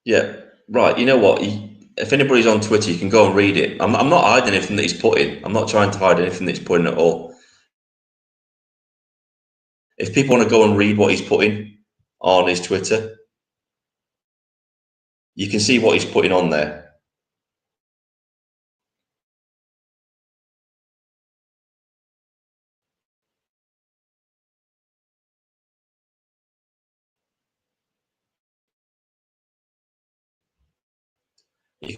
Yeah, right. You know what? if anybody's on Twitter, you can go and read it. I'm not hiding anything that he's putting. I'm not trying to hide anything that he's putting at all. If people want to go and read what he's putting on his Twitter, you can see what he's putting on there. You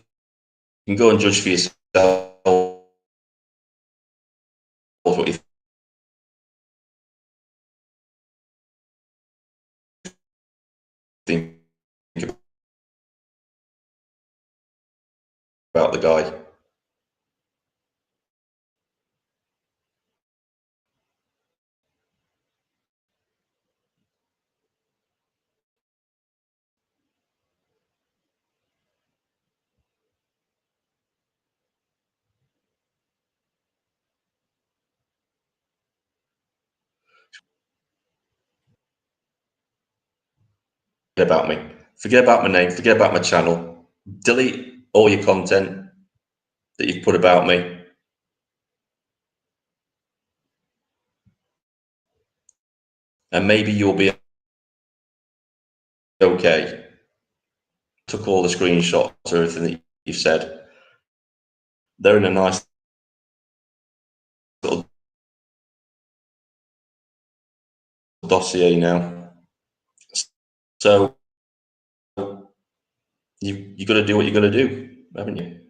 can go and judge for yourself what you think about the guy. Forget about me. Forget about my name. Forget about my channel. Delete all your content that you've put about me. And maybe you'll be okay. Took all the screenshots, everything that you've said. They're in a nice little dossier now. So you got to do what you got to do, haven't you?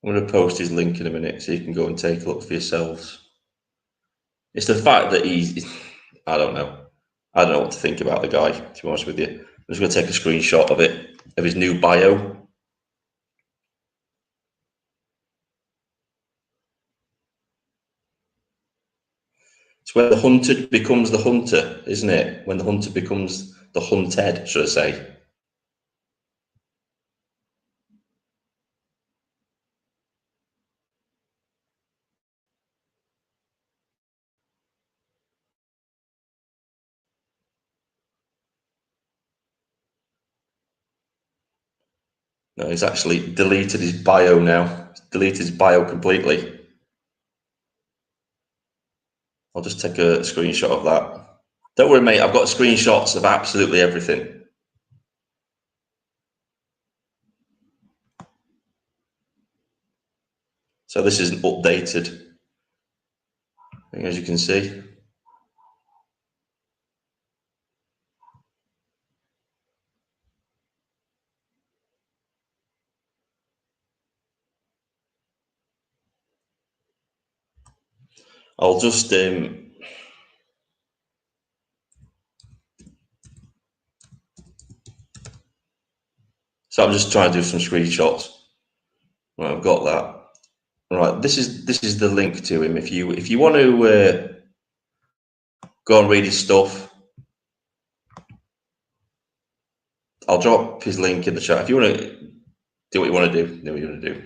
I'm going to post his link in a minute so you can go and take a look for yourselves. It's the fact that I don't know. I don't know what to think about the guy, to be honest with you. I'm just going to take a screenshot of it, of his new bio. It's where the hunted becomes the hunter, isn't it? When the hunter becomes the hunted, should I say. No, he's actually deleted his bio now. He's deleted his bio completely. I'll just take a screenshot of that. Don't worry, mate. I've got screenshots of absolutely everything. So this isn't updated, as you can see. I'll just so I'm just trying to do some screenshots. Right, I've got that. Right, this is the link to him. If you want to go and read his stuff, I'll drop his link in the chat. If you want to do what you want to do what you want to do.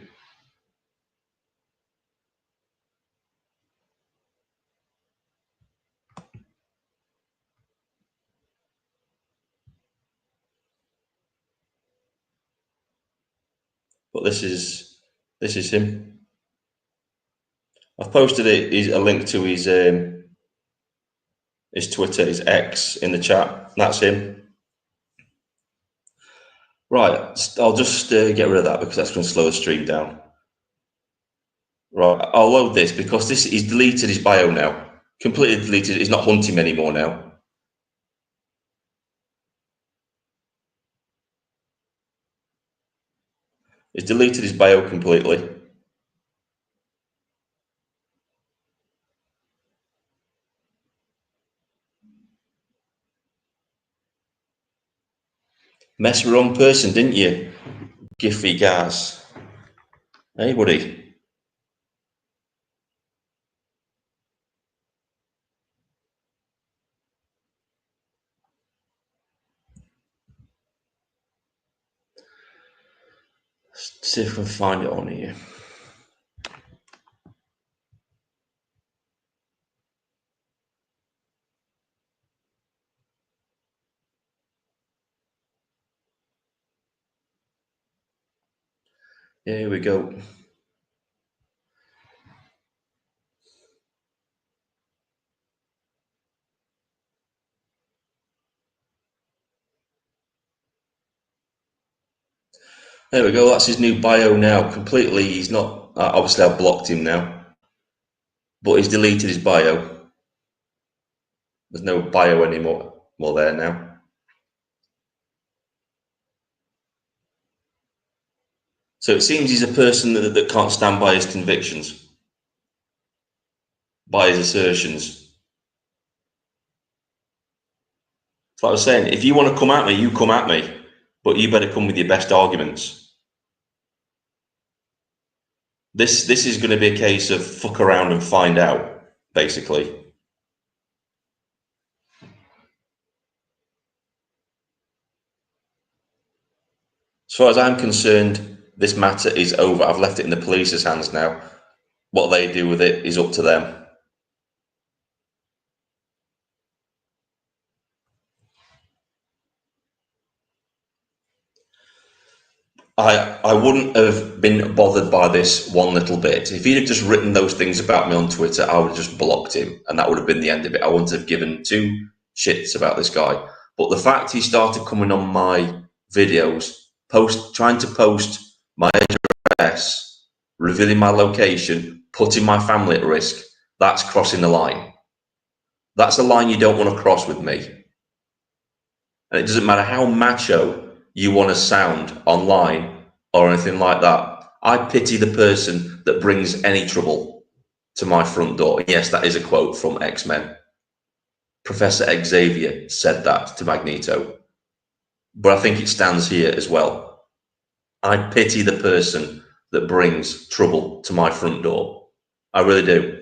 But this is him. I've posted a link to his Twitter, his X in the chat. That's him. Right, I'll just get rid of that because that's going to slow the stream down. Right, I'll load this because he's deleted his bio now. Completely deleted. He's not hunting me anymore now. He's deleted his bio completely. Messed with the wrong person, didn't you? Giffy gas. Hey, buddy. Let's see if I can find it on here. Here we go. There we go. That's his new bio now. Completely, he's not. Obviously, I've blocked him now, but he's deleted his bio. There's no bio anymore. More there now. So it seems he's a person that can't stand by his convictions, by his assertions. So I was saying, if you want to come at me, you come at me, but you better come with your best arguments. This is going to be a case of fuck around and find out, basically. As far as I'm concerned, this matter is over. I've left it in the police's hands now. What they do with it is up to them. I wouldn't have been bothered by this one little bit. If he'd have just written those things about me on Twitter, I would have just blocked him, and that would have been the end of it. I wouldn't have given two shits about this guy. But the fact he started coming on my videos, trying to post my address, revealing my location, putting my family at risk, that's crossing the line. That's a line you don't want to cross with me. And it doesn't matter how macho you want to sound online or anything like that. I pity the person that brings any trouble to my front door. Yes, that is a quote from X-Men. Professor Xavier said that to Magneto. But I think it stands here as well. I pity the person that brings trouble to my front door. I really do.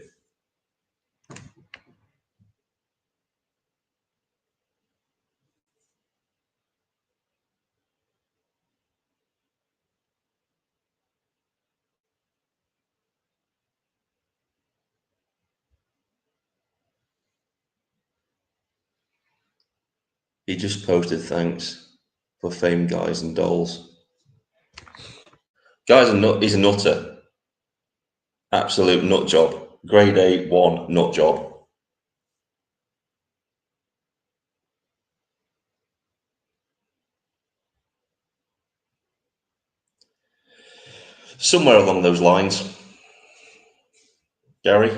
He just posted thanks for fame, guys and dolls. He's a nutter. Absolute nut job. Grade A1 nut job. Somewhere along those lines. Gary?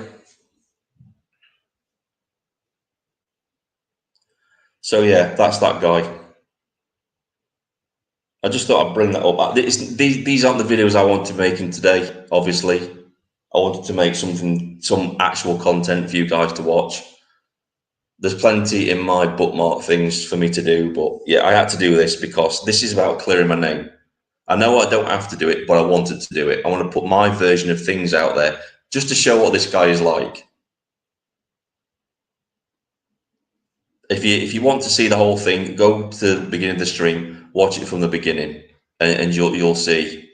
So yeah, that's that guy. I just thought I'd bring that up. These aren't the videos I want to make in today, obviously. I wanted to make some actual content for you guys to watch. There's plenty in my bookmark things for me to do, but yeah, I had to do this because this is about clearing my name. I know I don't have to do it, but I wanted to do it. I want to put my version of things out there just to show what this guy is like. If you want to see the whole thing, go to the beginning of the stream, watch it from the beginning, and you'll see.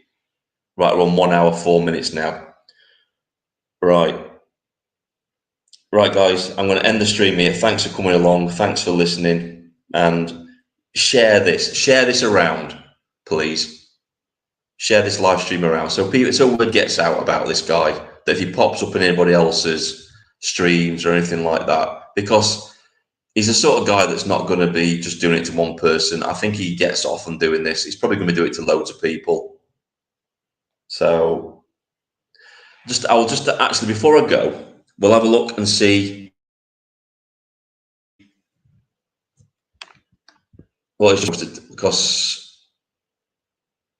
Right, we're on 1 hour 4 minutes now. Right, guys, I'm going to end the stream here. Thanks for coming along. Thanks for listening, and share this around, please. Share this live stream around so word gets out about this guy. That if he pops up in anybody else's streams or anything like that, because he's the sort of guy that's not going to be just doing it to one person. I think he gets off on doing this. He's probably going to do it to loads of people. So I'll just actually, before I go, we'll have a look and see what he's posted, because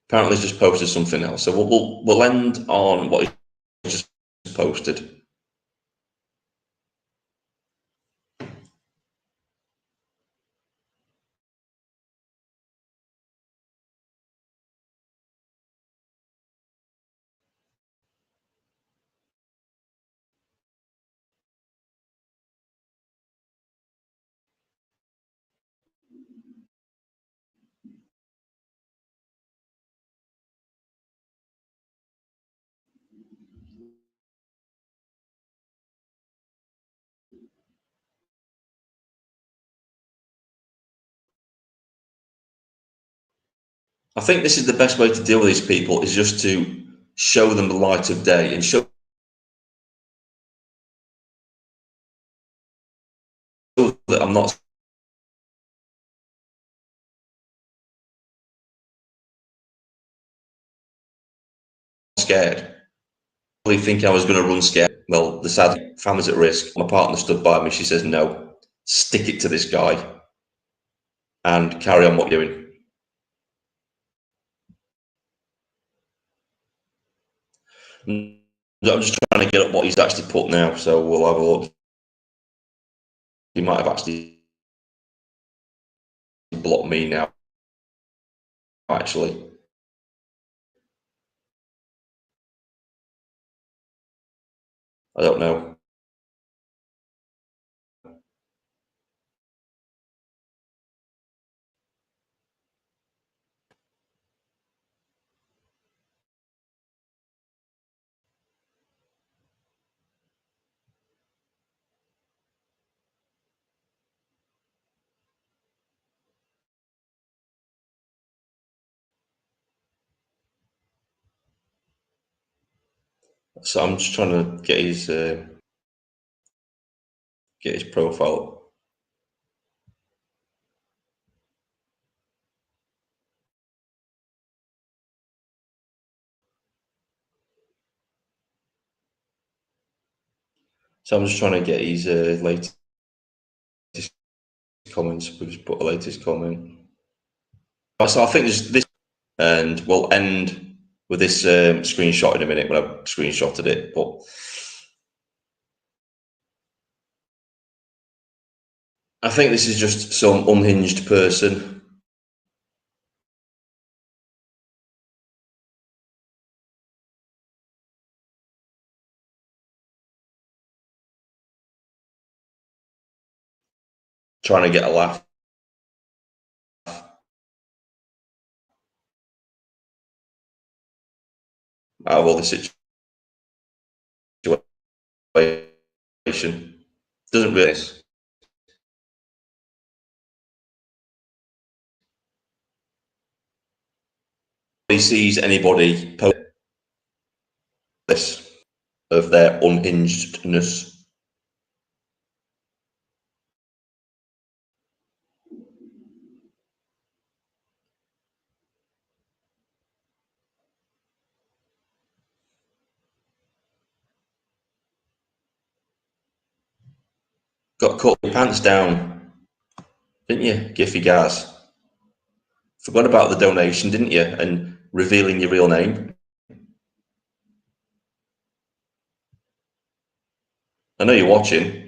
apparently he's just posted something else. So we'll end on what he just posted. I think this is the best way to deal with these people, is just to show them the light of day and show that I'm not scared. I really think I was going to run scared. Well, the sad family's at risk. My partner stood by me. She says, no, stick it to this guy and carry on what you're doing. I'm just trying to get up what he's actually put now, so we'll have a look. He might have actually blocked me now, actually. I don't know. So I'm just trying to get his profile. So I'm just trying to get his latest comments. We'll just put a latest comment. So I think this, and we'll end with this screenshot in a minute when I've screenshotted it. But I think this is just some unhinged person. Trying to get a laugh out of all the situation. Doesn't really. He sees anybody post this of their unhingedness. Got caught your pants down, didn't you, Giffy Gaz? Forgot about the donation, didn't you? And revealing your real name. I know you're watching.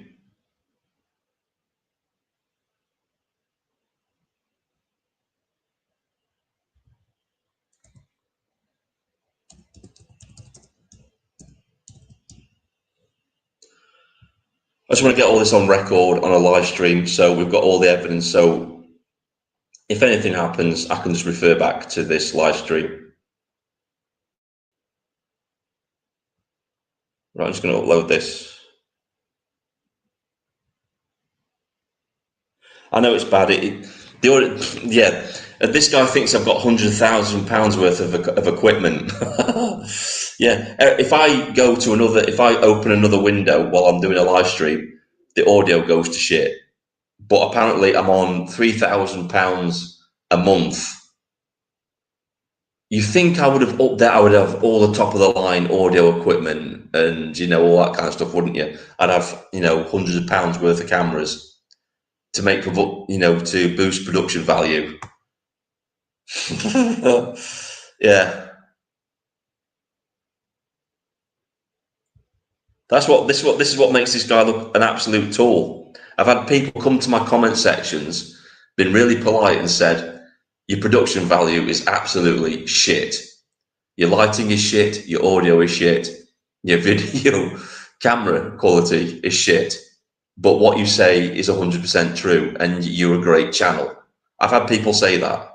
I just want to get all this on record on a live stream, so we've got all the evidence. So if anything happens, I can just refer back to this live stream. Right, I'm just going to upload this. I know it's bad. Yeah. This guy thinks I've got £100,000 worth of equipment. Yeah. If I open another window while I'm doing a live stream, the audio goes to shit. But apparently, I'm on £3,000 a month. You think I would have upped that? I would have all the top of the line audio equipment and all that kind of stuff, wouldn't you? I'd have hundreds of pounds worth of cameras to make to boost production value. Yeah, this is what makes this guy look an absolute tool. I've had people come to my comment sections, been really polite and said, your production value is absolutely shit. Your lighting is shit, your audio is shit, your video camera quality is shit. But what you say is 100% true and you're a great channel. I've had people say that.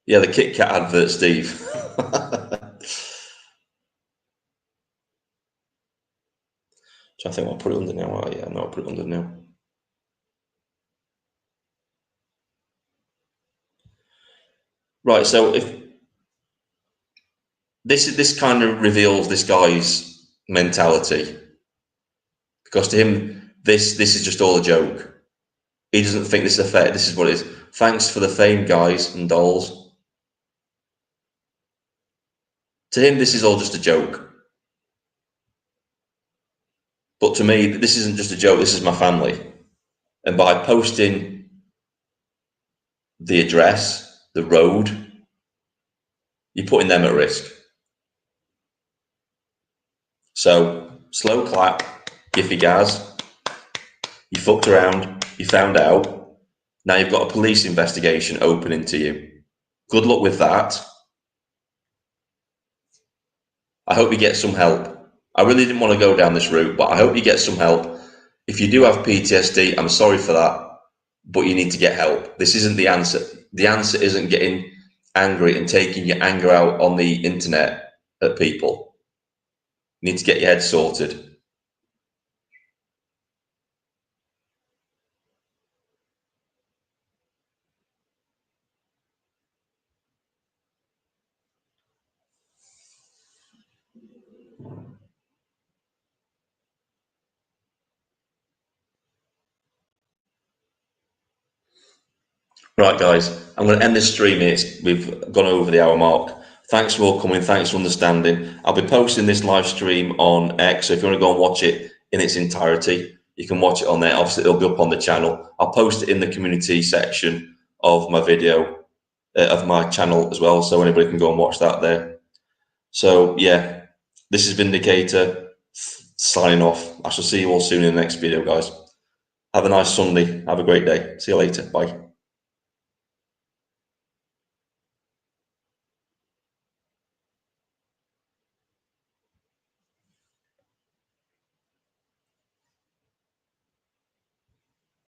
Yeah, the Kit Kat advert, Steve. So I think I'll put it under now. Oh, yeah, no, I'll put it under now. Right, so if this kind of reveals this guy's mentality, because to him this is just all a joke. He doesn't think this is fair. This is what it is. Thanks for the fame, guys and dolls. To him, this is all just a joke. But to me, this isn't just a joke. This is my family. And by posting the address, the road, you're putting them at risk. So slow clap, Giffy Gaz. You fucked around. You found out. Now you've got a police investigation open into you. Good luck with that. I hope you get some help. I really didn't want to go down this route, but I hope you get some help. If you do have PTSD, I'm sorry for that, but you need to get help. This isn't the answer. The answer isn't getting angry and taking your anger out on the internet at people. You need to get your head sorted. Right, guys, I'm going to end this stream here. We've gone over the hour mark. Thanks for all coming. Thanks for understanding. I'll be posting this live stream on X, so if you want to go and watch it in its entirety, you can watch it on there. Obviously, it'll be up on the channel. I'll post it in the community section of my video, of my channel as well, so anybody can go and watch that there. So, yeah, this is Vindicator signing off. I shall see you all soon in the next video, guys. Have a nice Sunday. Have a great day. See you later. Bye.